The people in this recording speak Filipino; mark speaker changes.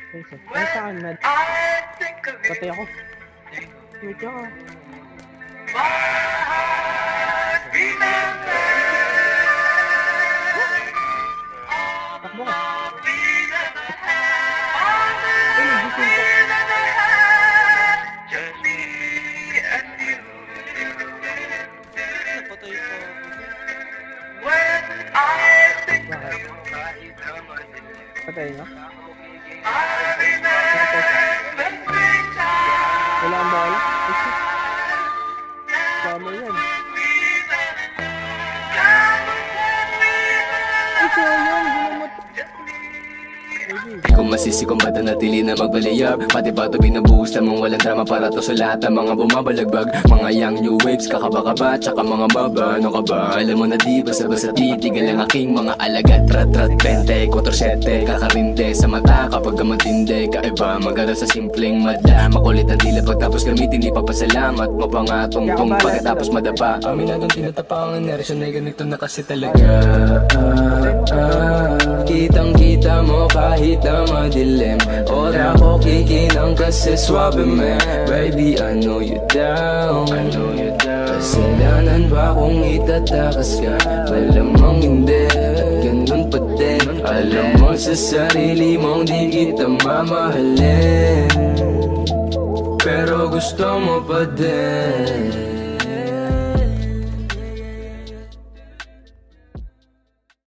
Speaker 1: Guys, ay sa akin, Mad. Patay ako. Wait ako. Takbo ka. Ay, nagising ko.
Speaker 2: Napatay pa ako.
Speaker 1: Bakit? Patay na? Wala ang bala? Ay, shit. Tama yan. Ay, sayang. Ginamot.
Speaker 3: Di ko masisi kung ba't natili na magbaliyab. Pati ba ito binubuhos lamang walang drama para to sa lahat ng mga bumabalagbag. Mga young new waves, kakaba-kaba, tsaka mga baba. Ano ka ba? Alam mo na di basta-basta titigal ang aking mga alagat. Rat-rat, 20, 4-7, kakarinde sa mata kapag matindi. Kaiba, mag-aral sa simpleng madla. Makulit ang dila pagtapos gamitin, di papasalamat mo pa nga tungtong pagkatapos madapa. Aminadong tinatapangan, reaksyon ay ganito na kasi talaga. Kitang-kita mo kahit na madilim. Ora ko kikinang kasi swabe man. Baby, I know you down. Kasalanan ba kung itatakas ka? Malamang hindi, ganun pa din. Alam mo sa sarili mong di kita mamahalin, pero gusto mo pa din.